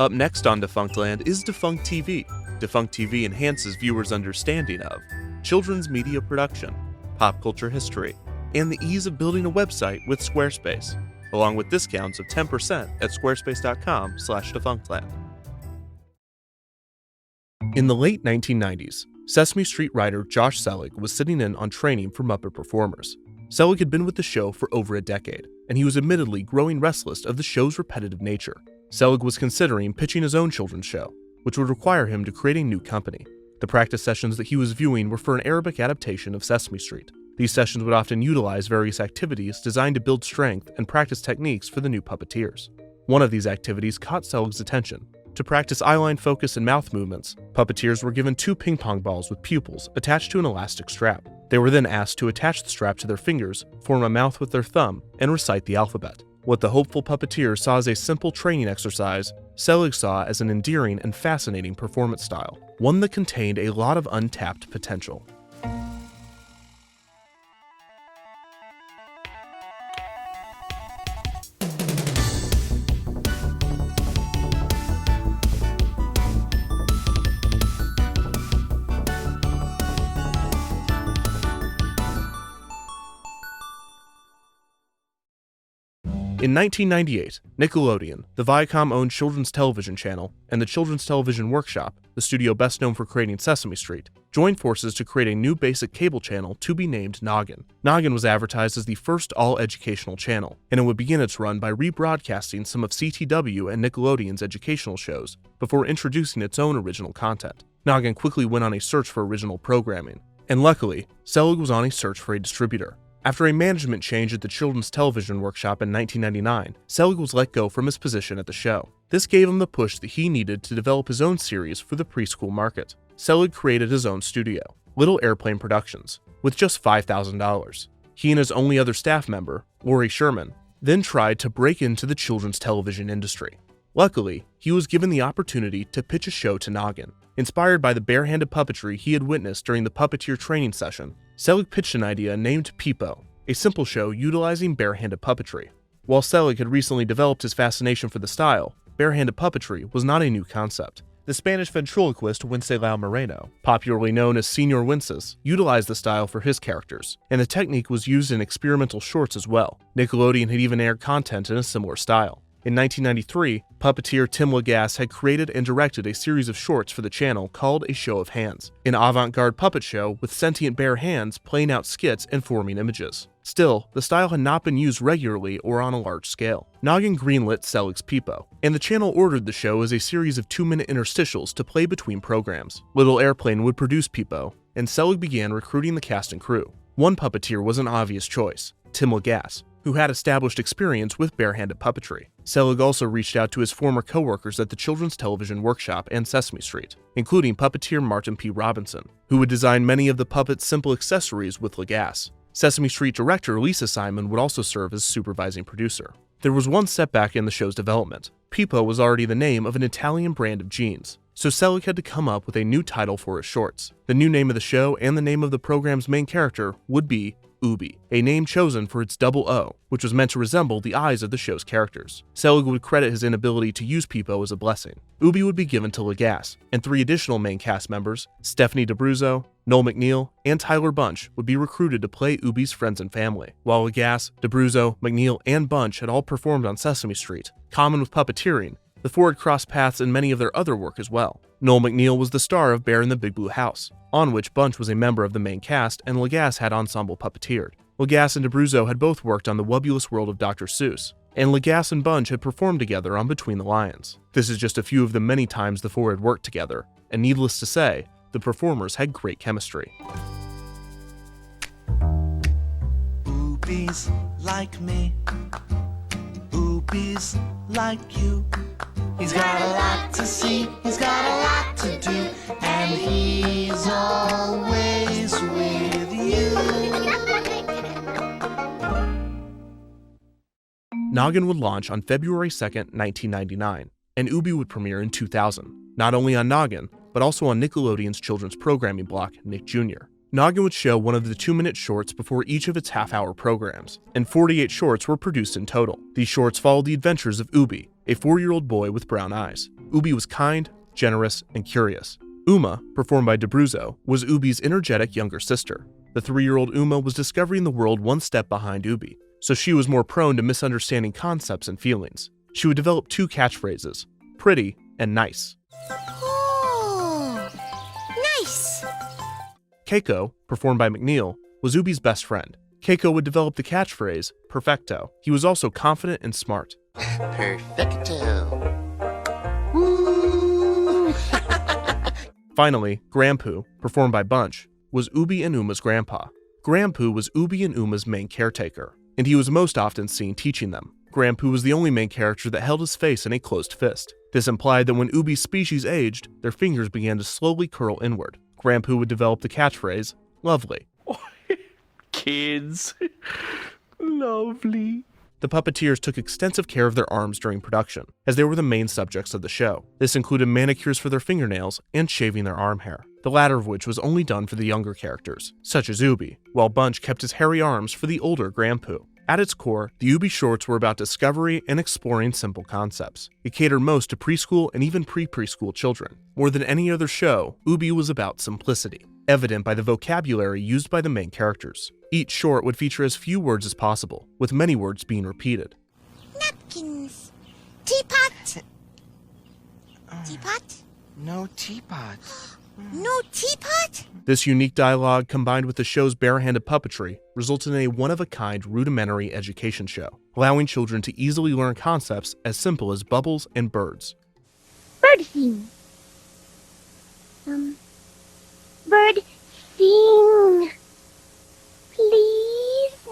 Up next on Defunctland is Defunct TV. Defunct TV enhances viewers' understanding of children's media production, pop culture history, and the ease of building a website with Squarespace, along with discounts of 10% at squarespace.com/defunctland. In the late 1990s, Sesame Street writer Josh Selig was sitting in on training for Muppet performers. Selig had been with the show for over a decade, and he was admittedly growing restless of the show's repetitive nature. Selig was considering pitching his own children's show, which would require him to create a new company. The practice sessions that he was viewing were for an Arabic adaptation of Sesame Street. These sessions would often utilize various activities designed to build strength and practice techniques for the new puppeteers. One of these activities caught Selig's attention. To practice eyeline focus and mouth movements, puppeteers were given 2 ping pong balls with pupils attached to an elastic strap. They were then asked to attach the strap to their fingers, form a mouth with their thumb, and recite the alphabet. What the hopeful puppeteer saw as a simple training exercise, Selig saw as an endearing and fascinating performance style, one that contained a lot of untapped potential. In 1998, Nickelodeon, the Viacom-owned children's television channel, and the Children's Television Workshop, the studio best known for creating Sesame Street, joined forces to create a new basic cable channel to be named Noggin. Noggin was advertised as the first all-educational channel, and it would begin its run by rebroadcasting some of CTW and Nickelodeon's educational shows before introducing its own original content. Noggin quickly went on a search for original programming, and luckily, Selig was on a search for a distributor. After a management change at the Children's Television Workshop in 1999, Selig was let go from his position at the show. This gave him the push that he needed to develop his own series for the preschool market. Selig created his own studio, Little Airplane Productions, with just $5,000. He and his only other staff member, Lori Sherman, then tried to break into the children's television industry. Luckily, he was given the opportunity to pitch a show to Noggin. Inspired by the barehanded puppetry he had witnessed during the puppeteer training session, Selig pitched an idea named Peepo, a simple show utilizing barehanded puppetry. While Selig had recently developed his fascination for the style, barehanded puppetry was not a new concept. The Spanish ventriloquist Wenceslao Moreno, popularly known as Señor Wences, utilized the style for his characters, and the technique was used in experimental shorts as well. Nickelodeon had even aired content in a similar style. In 1993, puppeteer Tim Lagasse had created and directed a series of shorts for the channel called A Show of Hands, an avant-garde puppet show with sentient bare hands playing out skits and forming images. Still, the style had not been used regularly or on a large scale. Noggin greenlit Selig's Peepo, and the channel ordered the show as a series of 2-minute interstitials to play between programs. Little Airplane would produce Peepo, and Selig began recruiting the cast and crew. One puppeteer was an obvious choice, Tim Lagasse, who had established experience with barehanded puppetry. Selig also reached out to his former co-workers at the Children's Television Workshop and Sesame Street, including puppeteer Martin P. Robinson, who would design many of the puppet's simple accessories with Lagasse. Sesame Street director Lisa Simon would also serve as supervising producer. There was one setback in the show's development. Peepo was already the name of an Italian brand of jeans, so Selig had to come up with a new title for his shorts. The new name of the show and the name of the program's main character would be Oobi, a name chosen for its double O, which was meant to resemble the eyes of the show's characters. Selig would credit his inability to use Peepo as a blessing. Oobi would be given to Lagasse, and 3 additional main cast members, Stephanie D'Abruzzo, Noel McNeil, and Tyler Bunch, would be recruited to play Oobi's friends and family. While Lagasse, D'Abruzzo, McNeil, and Bunch had all performed on Sesame Street, common with puppeteering, the 4 had crossed paths in many of their other work as well. Noel McNeil was the star of Bear in the Big Blue House, on which Bunch was a member of the main cast and Lagasse had ensemble puppeteered. Lagasse and D'Abruzzo had both worked on The Wubulous World of Dr. Seuss, and Lagasse and Bunch had performed together on Between the Lions. This is just a few of the many times the 4 had worked together, and needless to say, the performers had great chemistry. Oobies like me, Oobies like you. He's got a lot to see, he's got a lot to do, and he's always with you. Noggin would launch on February 2nd, 1999, and Oobi would premiere in 2000, not only on Noggin, but also on Nickelodeon's children's programming block, Nick Jr. Noggin would show one of the 2-minute shorts before each of its half-hour programs, and 48 shorts were produced in total. These shorts followed the adventures of Oobi, a 4-year-old boy with brown eyes. Oobi was kind, generous, and curious. Uma, performed by Debruzzo, was Oobi's energetic younger sister. The 3-year-old Uma was discovering the world one step behind Oobi, so she was more prone to misunderstanding concepts and feelings. She would develop 2 catchphrases, pretty and nice. Oh, nice! Keiko, performed by McNeil, was Oobi's best friend. Keiko would develop the catchphrase, perfecto. He was also confident and smart. Perfecto. Finally, Grandpoo, performed by Bunch, was Oobi and Uma's grandpa. Grandpoo was Oobi and Uma's main caretaker, and he was most often seen teaching them. Grandpoo was the only main character that held his face in a closed fist. This implied that when Oobi's species aged, their fingers began to slowly curl inward. Grandpoo would develop the catchphrase, lovely. Kids. Lovely. The puppeteers took extensive care of their arms during production, as they were the main subjects of the show. This included manicures for their fingernails and shaving their arm hair, the latter of which was only done for the younger characters, such as Oobi, while Bunch kept his hairy arms for the older Grandpoo. At its core, the Oobi shorts were about discovery and exploring simple concepts. It catered most to preschool and even pre-preschool children. More than any other show, Oobi was about simplicity, evident by the vocabulary used by the main characters. Each short would feature as few words as possible, with many words being repeated. Napkins. Teapot. Teapot? No teapot. No teapot? This unique dialogue, combined with the show's barehanded puppetry, resulted in a one-of-a-kind rudimentary education show, allowing children to easily learn concepts as simple as bubbles and birds. Bird sing. Bird sing. Please.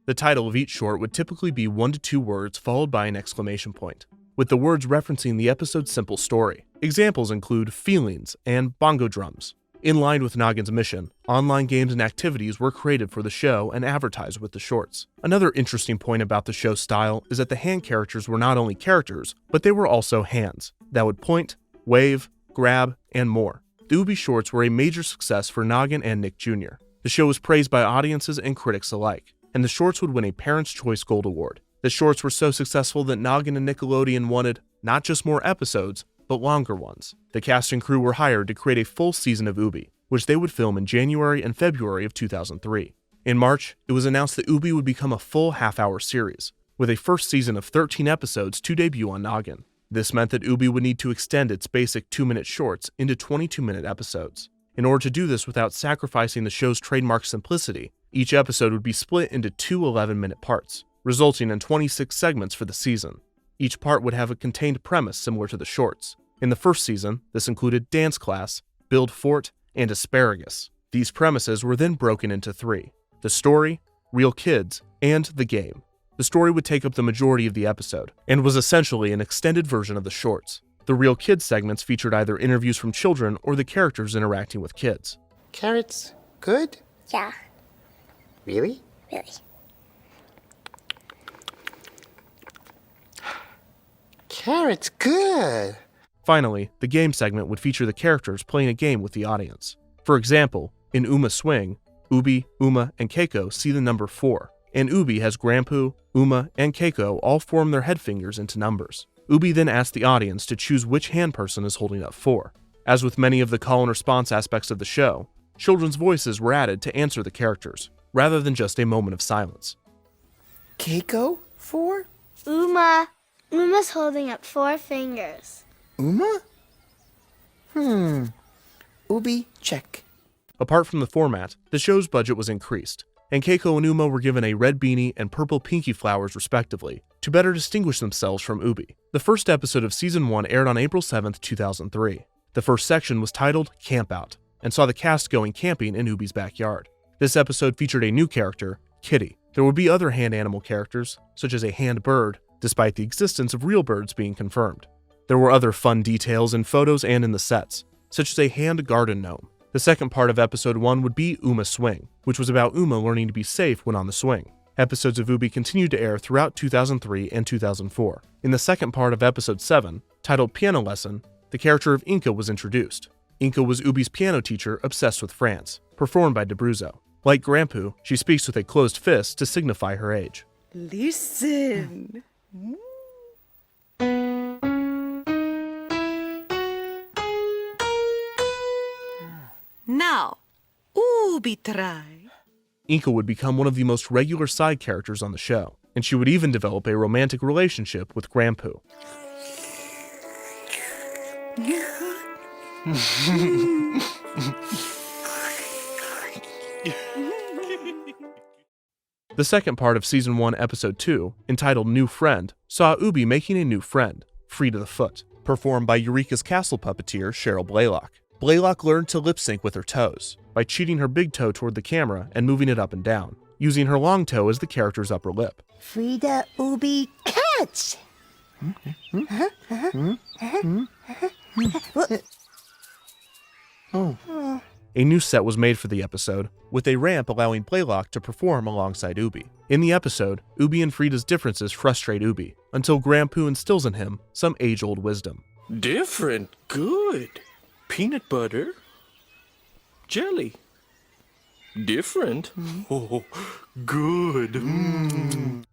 The title of each short would typically be 1 to 2 words followed by an exclamation point, with the words referencing the episode's simple story. Examples include feelings and bongo drums. In line with Noggin's mission, online games and activities were created for the show and advertised with the shorts. Another interesting point about the show's style is that the hand characters were not only characters, but they were also hands that would point, wave, grab, and more. The Oobi shorts were a major success for Noggin and Nick Jr. The show was praised by audiences and critics alike, and the shorts would win a Parents' Choice Gold Award. The shorts were so successful that Noggin and Nickelodeon wanted not just more episodes, but longer ones. The cast and crew were hired to create a full season of Oobi, which they would film in January and February of 2003. In March, it was announced that Oobi would become a full half-hour series, with a first season of 13 episodes to debut on Noggin. This meant that Oobi would need to extend its basic 2-minute shorts into 22-minute episodes. In order to do this without sacrificing the show's trademark simplicity, each episode would be split into 2 11-minute parts, resulting in 26 segments for the season. Each part would have a contained premise similar to the shorts. In the first season, this included dance class, build fort, and asparagus. These premises were then broken into 3: the story, real kids, and the game. The story would take up the majority of the episode, and was essentially an extended version of the shorts. The real kids segments featured either interviews from children or the characters interacting with kids. Carrots good? Yeah, Really? really. Carrots good. Finally, the game segment would feature the characters playing a game with the audience. For example, in Uma Swing, Oobi, Uma, and Keiko see the number 4, and Oobi has Grandpoo, Uma, and Keiko all form their head fingers into numbers. Oobi then asks the audience to choose which hand person is holding up 4. As with many of the call and response aspects of the show, children's voices were added to answer the characters, rather than just a moment of silence. Keiko 4? Uma. Uma's holding up 4 fingers. Uma? Oobi, check. Apart from the format, the show's budget was increased, and Keiko and Uma were given a red beanie and purple pinky flowers respectively, to better distinguish themselves from Oobi. The first episode of Season 1 aired on April 7th, 2003. The first section was titled Camp Out, and saw the cast going camping in Oobi's backyard. This episode featured a new character, Kitty. There would be other hand animal characters, such as a hand bird, despite the existence of real birds being confirmed. There were other fun details in photos and in the sets, such as a hand garden gnome. The second part of episode 1 would be Uma Swing, which was about Uma learning to be safe when on the swing. Episodes of Oobi continued to air throughout 2003 and 2004. In the second part of episode 7, titled Piano Lesson, the character of Inca was introduced. Inca was Oobi's piano teacher obsessed with France, performed by Debruzzo. Like Grandpoo, she speaks with a closed fist to signify her age. Listen. Now, Oobi try. Inka would become one of the most regular side characters on the show, and she would even develop a romantic relationship with Grandpoo. The second part of Season 1, Episode 2, entitled New Friend, saw Oobi making a new friend, Frida the Foot, performed by Eureka's castle puppeteer Cheryl Blaylock. Blaylock learned to lip-sync with her toes, by cheating her big toe toward the camera and moving it up and down, using her long toe as the character's upper lip. Frida, Oobi, catch! A new set was made for the episode, with a ramp allowing Blaylock to perform alongside Oobi. In the episode, Oobi and Frida's differences frustrate Oobi, until Grandpoo instills in him some age-old wisdom. Different, good. Peanut butter, jelly. Different, oh, good.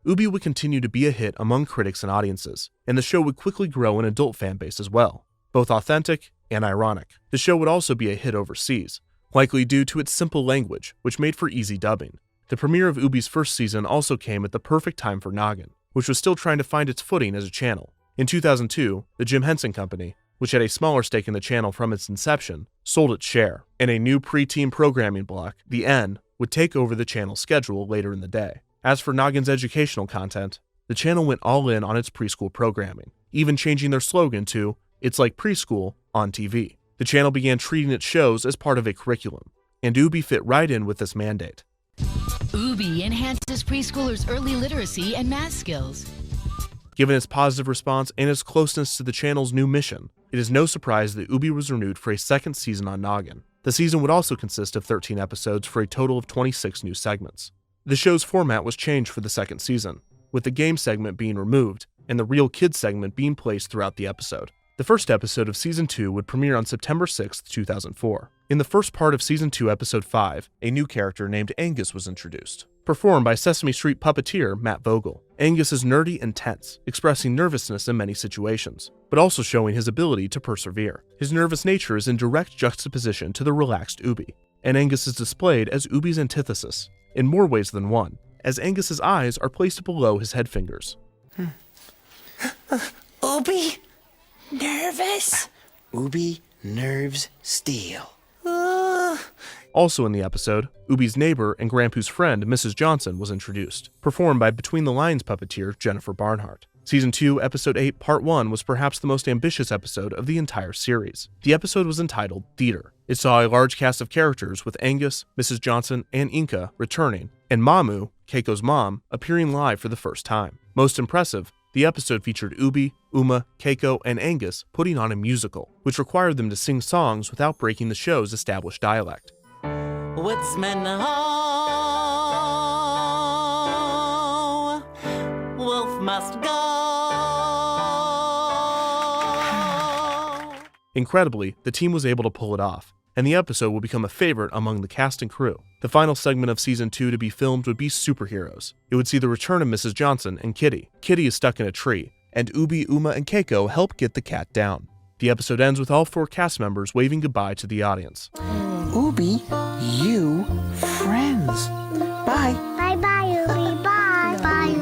Oobi would continue to be a hit among critics and audiences, and the show would quickly grow an adult fan base as well, both authentic and ironic. The show would also be a hit overseas, likely due to its simple language, which made for easy dubbing. The premiere of Oobi's first season also came at the perfect time for Noggin, which was still trying to find its footing as a channel. In 2002, the Jim Henson Company, which had a smaller stake in the channel from its inception, sold its share, and a new pre-teen programming block, The N, would take over the channel's schedule later in the day. As for Noggin's educational content, the channel went all in on its preschool programming, even changing their slogan to, "It's like preschool on TV." The channel began treating its shows as part of a curriculum, and Oobi fit right in with this mandate. Oobi enhances preschoolers' early literacy and math skills. Given its positive response and its closeness to the channel's new mission, it is no surprise that Oobi was renewed for a second season on Noggin. The season would also consist of 13 episodes for a total of 26 new segments. The show's format was changed for the second season, with the game segment being removed and the real kids segment being placed throughout the episode. The first episode of Season 2 would premiere on September 6, 2004. In the first part of Season 2, Episode 5, a new character named Angus was introduced. Performed by Sesame Street puppeteer Matt Vogel, Angus is nerdy and tense, expressing nervousness in many situations, but also showing his ability to persevere. His nervous nature is in direct juxtaposition to the relaxed Oobi, and Angus is displayed as Oobi's antithesis, in more ways than one, as Angus's eyes are placed below his head fingers. Oobi? Nervous? Oobi, nerves, steel. Also in the episode, Oobi's neighbor and Grandpoo's friend, Mrs. Johnson, was introduced, performed by Between the Lines puppeteer Jennifer Barnhart. Season 2, Episode 8, Part 1 was perhaps the most ambitious episode of the entire series. The episode was entitled Theater. It saw a large cast of characters with Angus, Mrs. Johnson, and Inka returning, and Mamu, Keiko's mom, appearing live for the first time. Most impressive, the episode featured Oobi, Uma, Keiko, and Angus putting on a musical, which required them to sing songs without breaking the show's established dialect. Woodsman ho, wolf must go. Incredibly, the team was able to pull it off, and the episode will become a favorite among the cast and crew. The final segment of Season 2 to be filmed would be superheroes. It would see the return of Mrs. Johnson and Kitty. Kitty is stuck in a tree, and Oobi, Uma, and Keiko help get the cat down. The episode ends with all 4 cast members waving goodbye to the audience. Oobi, you friends. Bye. Bye-bye, Oobi. Bye.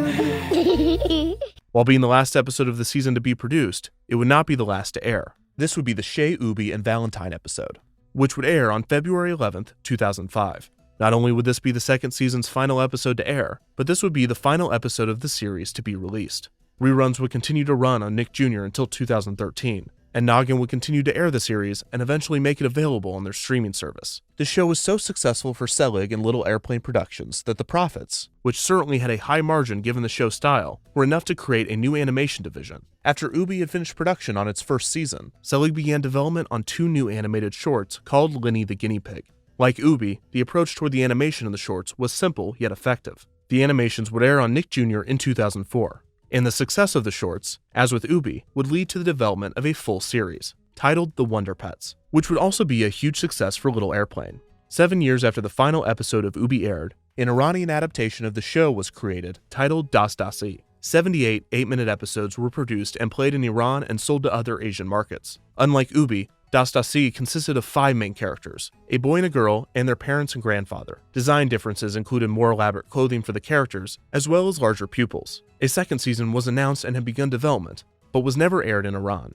Oobi. While being the last episode of the season to be produced, it would not be the last to air. This would be the Shay, Oobi, and Valentine episode, which would air on February 11th, 2005. Not only would this be the second season's final episode to air, but this would be the final episode of the series to be released. Reruns would continue to run on Nick Jr. until 2013, and Noggin would continue to air the series and eventually make it available on their streaming service. The show was so successful for Selig and Little Airplane Productions that the profits, which certainly had a high margin given the show's style, were enough to create a new animation division. After Oobi had finished production on its first season, Selig began development on 2 new animated shorts called Linny the Guinea Pig. Like Oobi, the approach toward the animation in the shorts was simple yet effective. The animations would air on Nick Jr. in 2004. And the success of the shorts, as with Oobi, would lead to the development of a full series, titled The Wonder Pets, which would also be a huge success for Little Airplane. 7 years after the final episode of Oobi aired, an Iranian adaptation of the show was created, titled Dastasi. 78 8-minute episodes were produced and played in Iran and sold to other Asian markets. Unlike Oobi, Das consisted of 5 main characters, a boy and a girl, and their parents and grandfather. Design differences included more elaborate clothing for the characters, as well as larger pupils. A second season was announced and had begun development, but was never aired in Iran.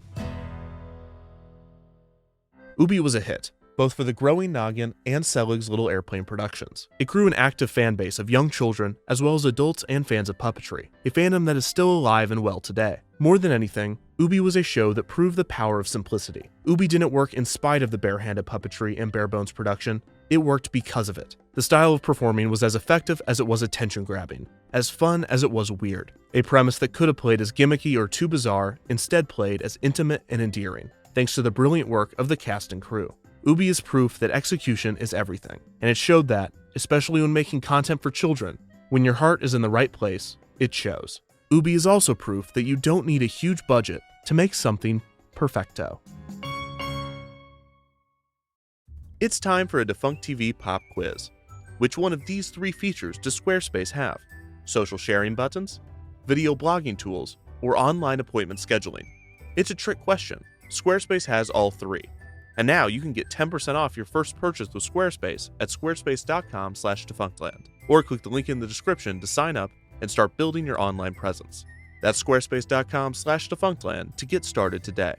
Oobi was a hit, both for the growing Noggin and Selig's Little Airplane productions. It grew an active fan base of young children, as well as adults and fans of puppetry, a fandom that is still alive and well today. More than anything, Oobi was a show that proved the power of simplicity. Oobi didn't work in spite of the barehanded puppetry and bare-bones production, it worked because of it. The style of performing was as effective as it was attention-grabbing, as fun as it was weird. A premise that could have played as gimmicky or too bizarre instead played as intimate and endearing, thanks to the brilliant work of the cast and crew. Oobi is proof that execution is everything, and it showed that, especially when making content for children, when your heart is in the right place, it shows. Oobi is also proof that you don't need a huge budget to make something perfecto. It's time for a Defunct TV pop quiz. Which one of these 3 features does Squarespace have? Social sharing buttons, video blogging tools, or online appointment scheduling? It's a trick question. Squarespace has all 3. And now you can get 10% off your first purchase with Squarespace at squarespace.com/defunctland, or click the link in the description to sign up and start building your online presence. That's squarespace.com/defunctland to get started today.